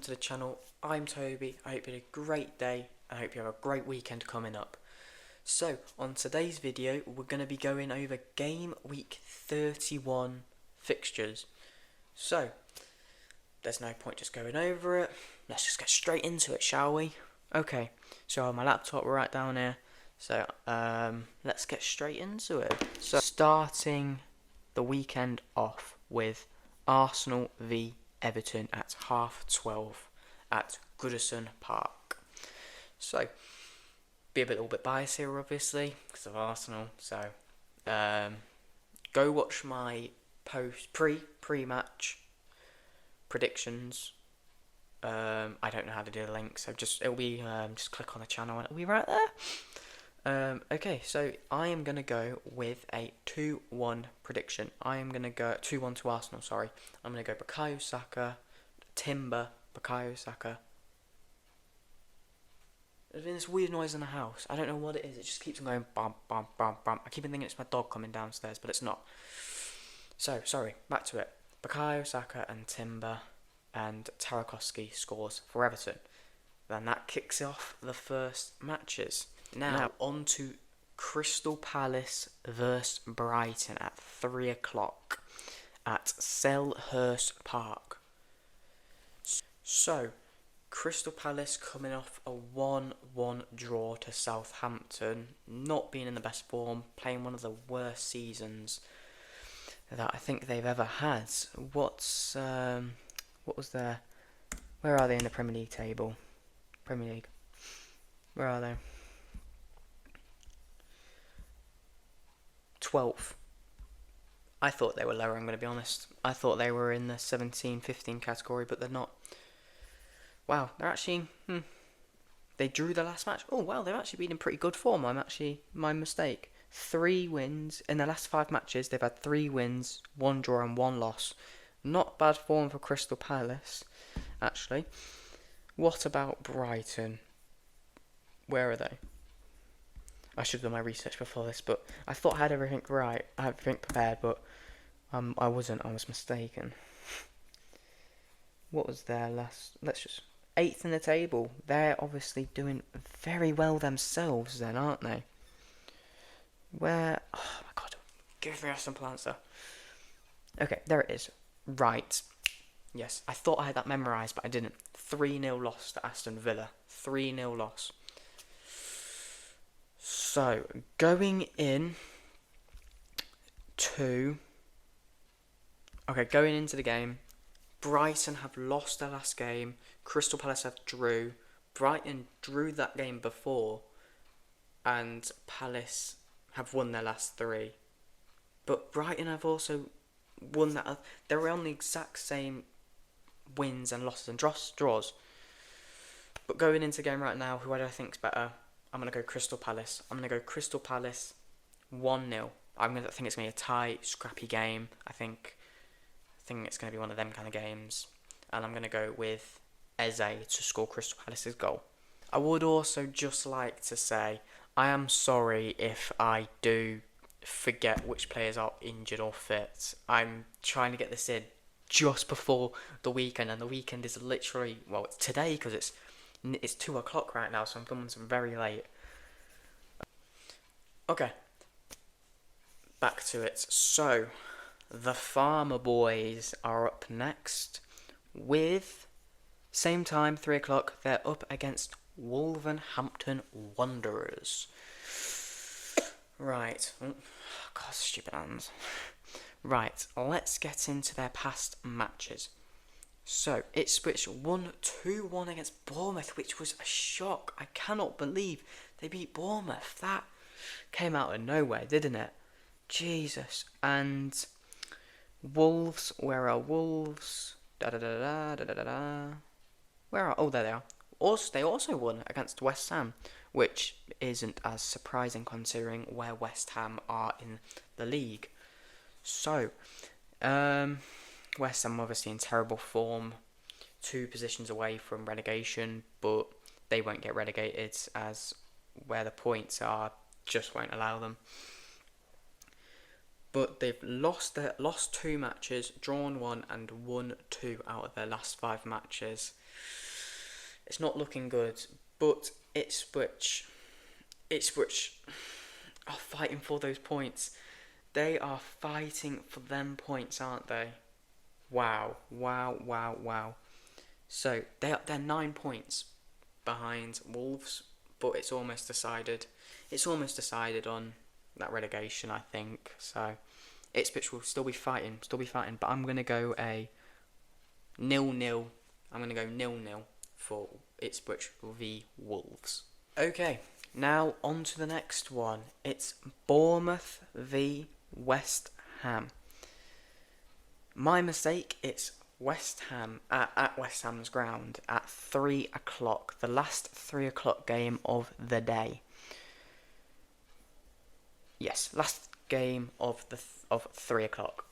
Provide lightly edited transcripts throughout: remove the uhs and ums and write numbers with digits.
welcome to the channel. I'm Toby. I hope you had a great day. I hope you have a great weekend coming up. So, on today's video, we're going to be going over game week 31 fixtures. So, there's no point just going over it. Let's just get straight into it, shall we? Okay, so I have my laptop right down here. So, let's get straight into it. So, starting the weekend off with Arsenal v Everton at 12:30 at Goodison Park. So, be a little bit biased here, obviously, because of Arsenal. So, go watch my pre-match predictions. I don't know how to do the link, so it'll be just click on the channel and it'll be right there. Okay, so I am gonna go with a 2-1 prediction. I am gonna go 2-1 to Arsenal. Sorry, I'm gonna go Bukayo Saka, Timber, Bukayo Saka. There's been this weird noise in the house. I don't know what it is. It just keeps on going bum bum bum bum. I keep thinking it's my dog coming downstairs, but it's not. So sorry. Back to it. Bukayo Saka and Timber, and Tarkowski scores for Everton. Then that kicks off the first matches. Now on to Crystal Palace vs Brighton at 3 o'clock at Selhurst Park. So, Crystal Palace coming off a 1-1 draw to Southampton, not being in the best form, playing one of the worst seasons that I think they've ever had. What was their? Where are they in the Premier League table? Premier League. Where are they? 12th. I thought they were lower, I'm going to be honest. I thought they were in the 17-15 category, but they're not. Wow, they're actually... They drew the last match. Oh, wow, they've actually been in pretty good form. My mistake. 3 wins. In the last 5 matches, they've had 3 wins, 1 draw and 1 loss. Not bad form for Crystal Palace, actually. What about Brighton? Where are they? I should have done my research before this, but I thought I had everything right. I had everything prepared, but I wasn't. I was mistaken. What was their last? 8th in the table. They're obviously doing very well themselves then, aren't they? Where? Oh my god. Give me a simple answer. Okay, there it is. Right. Yes, I thought I had that memorised, but I didn't. 3-0 loss to Aston Villa. 3-0 loss. So, going into the game, Brighton have lost their last game, Crystal Palace have drew, Brighton drew that game before, and Palace have won their last 3. But Brighton have also won that, they're on the exact same wins and losses and draws. But going into the game right now, who do I think's better? I'm going to go Crystal Palace. I'm going to go Crystal Palace 1-0. I think it's going to be a tight, scrappy game. I think it's going to be one of them kind of games. And I'm going to go with Eze to score Crystal Palace's goal. I would also just like to say, I am sorry if I do forget which players are injured or fit. I'm trying to get this in just before the weekend. And the weekend is literally, well, it's today because it's 2 o'clock right now, so I'm filming some very late. Okay, back to it. So, the Farmer Boys are up next with, same time, 3 o'clock, they're up against Wolverhampton Wanderers. Right, oh, God, stupid hands. Right, let's get into their past matches. So, it switched 2-1 against Bournemouth, which was a shock. I cannot believe they beat Bournemouth. That came out of nowhere, didn't it? Jesus. And Wolves, where are Wolves? Where are... Oh, there they are. They also won against West Ham, which isn't as surprising considering where West Ham are in the league. So, West Ham obviously in terrible form, 2 positions away from relegation, but they won't get relegated as where the points are just won't allow them. But they've lost 2 matches, drawn 1 and won 2 out of their last 5 matches. It's not looking good, but Ipswich are fighting for those points. They are fighting for them points, aren't they? Wow, wow, wow, wow. So they're 9 points behind Wolves, but it's almost decided. It's almost decided on that relegation, I think. So Ipswich will still be fighting. But I'm gonna go a 0-0. I'm gonna go 0-0 for Ipswich v Wolves. Okay, now on to the next one. It's Bournemouth v West Ham. My mistake. It's West Ham at West Ham's ground at 3 o'clock. The last 3 o'clock game of the day. Yes, last game of 3 o'clock.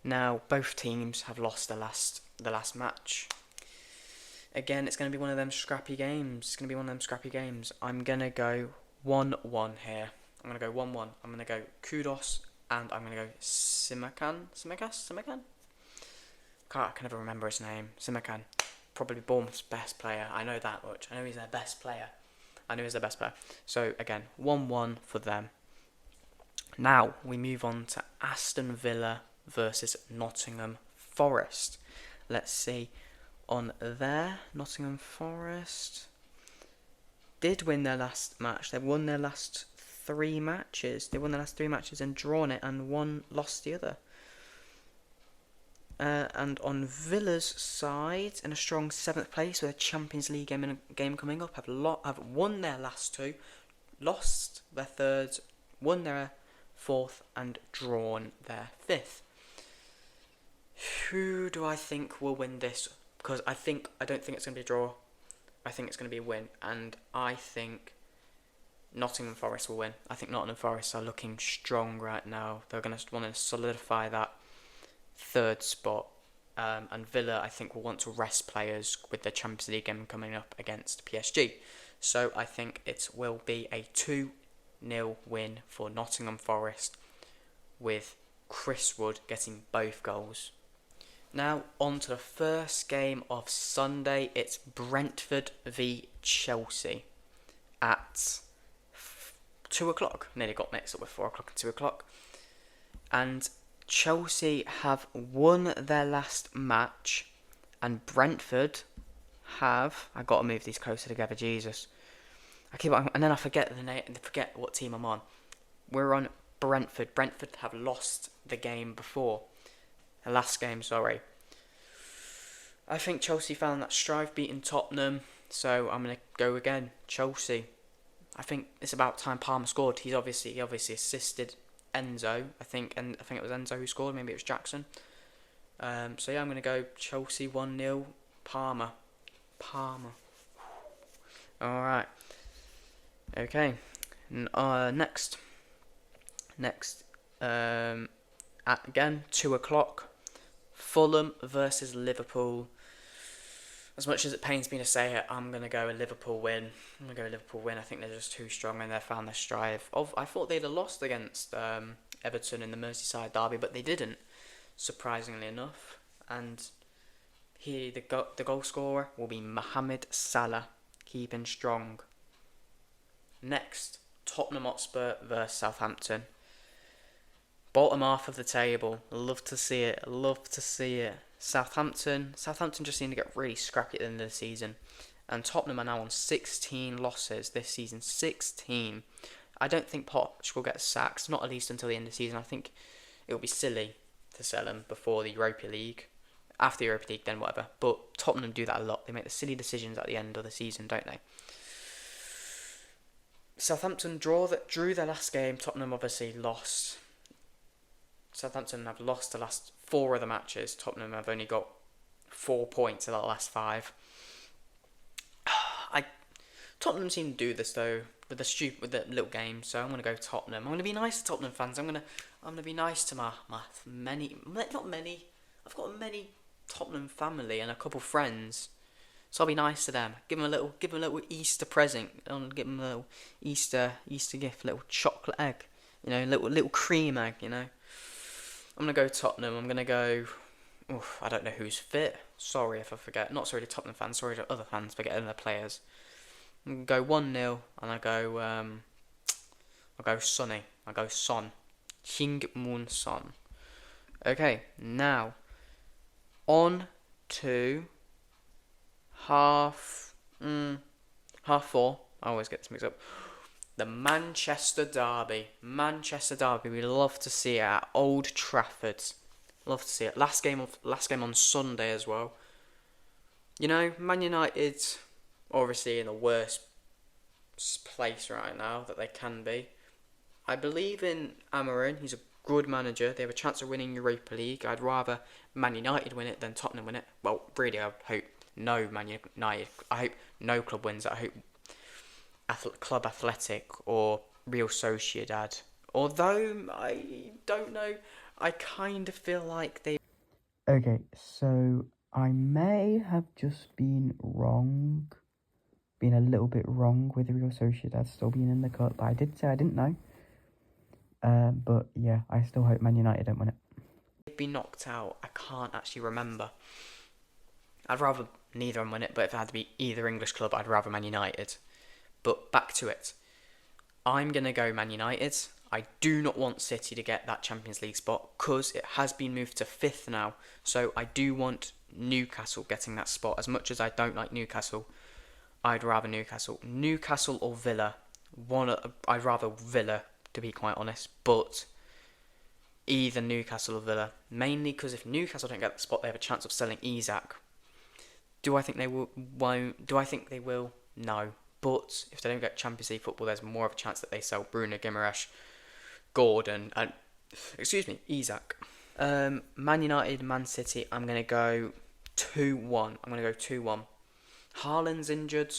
Now both teams have lost the last match. Again, it's going to be one of them scrappy games. I'm going to go 1-1 here. I'm going to go 1-1. I'm going to go Kudos and I'm going to go Simakan. I can never remember his name. Simakan. Probably Bournemouth's best player. I know that much. I know he's their best player. So, again, 1-1 for them. Now, we move on to Aston Villa versus Nottingham Forest. Let's see. On there, Nottingham Forest did win their last match. They won their last 3 matches. And drawn it, and one lost the other. And on Villa's side, in a strong 7th place with a Champions League game coming up, have won their last 2, lost their 3rd, won their 4th, and drawn their 5th. Who do I think will win this? Because I don't think it's going to be a draw. I think it's going to be a win, and I think Nottingham Forest will win. I think Nottingham Forest are looking strong right now. They're going to want to solidify that 3rd spot, and Villa I think will want to rest players with the Champions League game coming up against PSG. So I think it will be a 2-0 win for Nottingham Forest, with Chris Wood getting both goals. Now on to the first game of Sunday. It's Brentford v Chelsea at 2 o'clock. Nearly got mixed up with 4 o'clock and 2 o'clock. And Chelsea have won their last match, and Brentford have. I got to move these closer together. Jesus, and then I forget the name. Forget what team I'm on. We're on Brentford. Brentford have lost the game before. The last game, sorry. I think Chelsea found that stride beating Tottenham, so I'm gonna go again. Chelsea. I think it's about time Palmer scored. He obviously assisted Enzo. I think it was Enzo who scored. Maybe it was Jackson. So yeah, I'm gonna go Chelsea 1-0. Palmer. All right. Okay. Next. At again 2 o'clock. Fulham versus Liverpool. As much as it pains me to say it, I'm going to go a Liverpool win. I think they're just too strong and they've found their stride. I thought they'd have lost against Everton in the Merseyside derby, but they didn't, surprisingly enough. And here, the goal scorer will be Mohamed Salah, keeping strong. Next, Tottenham Hotspur versus Southampton. Bottom half of the table. Love to see it. Southampton just seem to get really scrappy at the end of the season. And Tottenham are now on 16 losses this season. 16. I don't think Poch will get sacked, not at least until the end of the season. I think it would be silly to sell him before the Europa League. After the Europa League, then whatever. But Tottenham do that a lot. They make the silly decisions at the end of the season, don't they? Southampton drew their last game. Tottenham obviously lost. Southampton have lost the last 4 of the matches. Tottenham have only got 4 points in the last 5. Tottenham seem to do this though with the little game. So I'm gonna go Tottenham. I'm gonna be nice to Tottenham fans. I'm gonna be nice to my not many. I've got many Tottenham family and a couple friends. So I'll be nice to them. Give them a little Easter present. I'll give them a little Easter gift, little chocolate egg. Little cream egg. I'm going to go Tottenham. I'm going to go oof, I don't know who's fit. Sorry if I forget. Not sorry to Tottenham fans, sorry to other fans for getting their players. Go 1-0, and I go Sonny. I go Son. Heung-min Son. Okay, now on to half half four. I always get this mixed up. The Manchester Derby. Manchester Derby. We love to see it at Old Trafford. Love to see it. Last game on Sunday as well. You know, Man United obviously in the worst place right now that they can be. I believe in Amorim. He's a good manager. They have a chance of winning Europa League. I'd rather Man United win it than Tottenham win it. Well, really, I hope no Man United. I hope no club wins it. I hope Club Athletic or Real Sociedad. Although I don't know, I kind of feel like they. Okay, so I may have just been wrong. Been a little bit wrong with Real Sociedad still being in the cup. But I did say I didn't know. But yeah, I still hope Man United don't win it. They'd be knocked out. I can't actually remember. I'd rather neither of them win it, but if it had to be either English club, I'd rather Man United. But back to it. I'm going to go Man United. I do not want City to get that Champions League spot because it has been moved to 5th now. So I do want Newcastle getting that spot. As much as I don't like Newcastle, I'd rather Newcastle. Newcastle or Villa. I'd rather Villa, to be quite honest. But either Newcastle or Villa. Mainly because if Newcastle don't get the spot, they have a chance of selling Isak. Do I think they won't? Do I think they will? No. But if they don't get Champions League football, there's more of a chance that they sell Bruno Guimaraes, Gordon, and Isak. Man United, Man City. I'm gonna go 2-1. I'm gonna go 2-1. Haaland's injured.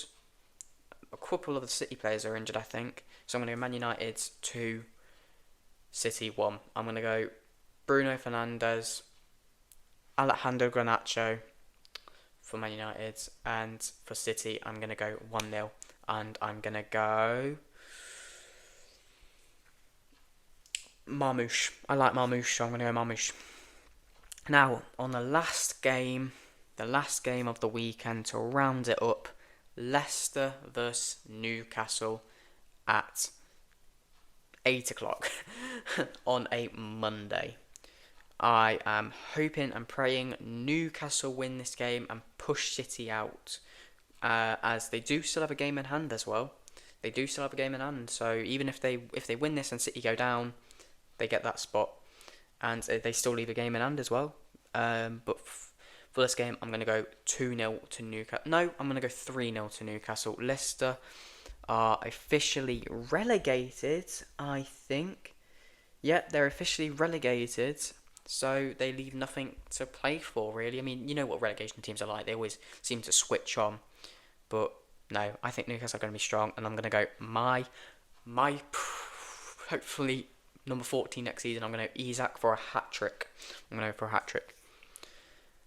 A couple of the City players are injured, I think. So I'm gonna go Man United 2, City 1. I'm gonna go Bruno Fernandes, Alejandro Garnacho for Man United, and for City I'm gonna go 1-0. And I'm going to go Marmoush. I like Marmoush, so I'm going to go Marmoush. Now, on the last game of the weekend to round it up, Leicester vs Newcastle at 8 o'clock on a Monday. I am hoping and praying Newcastle win this game and push City out. As they do still have a game in hand as well. They do still have a game in hand, so even if they win this and City go down, they get that spot, and they still leave a game in hand as well. But for this game, I'm going to go 2-0 to Newcastle. No, I'm going to go 3-0 to Newcastle. Leicester are officially relegated, I think. Yeah, they're officially relegated, so they leave nothing to play for, really. I mean, you know what relegation teams are like. They always seem to switch on. But no, I think Newcastle are going to be strong, and I'm going to go my hopefully number 14 next season. I'm going to go Isak for a hat trick. I'm going to go for a hat trick.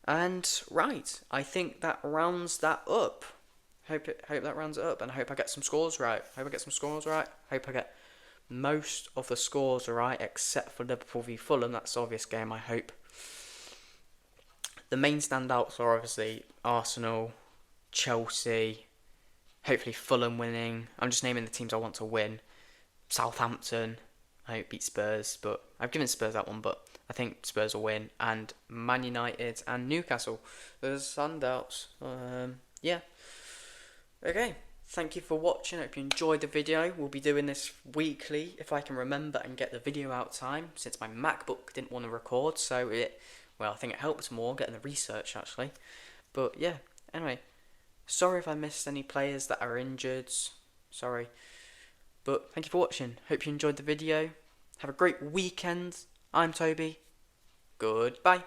And right, I think that rounds that up. Hope that rounds it up, and I hope I get some scores right. Hope I get most of the scores right, except for Liverpool v Fulham. That's the obvious game. I hope. The main standouts are obviously Arsenal, Chelsea, hopefully Fulham winning. I'm just naming the teams I want to win. Southampton, I hope beat Spurs, but I've given Spurs that one, but I think Spurs will win. And Man United and Newcastle, those standouts. Yeah. Okay. Thank you for watching. I hope you enjoyed the video. We'll be doing this weekly if I can remember and get the video out time, since my MacBook didn't want to record, so I think it helped more getting the research actually. But yeah, anyway. Sorry if I missed any players that are injured. Sorry. But thank you for watching. Hope you enjoyed the video. Have a great weekend. I'm Toby. Goodbye.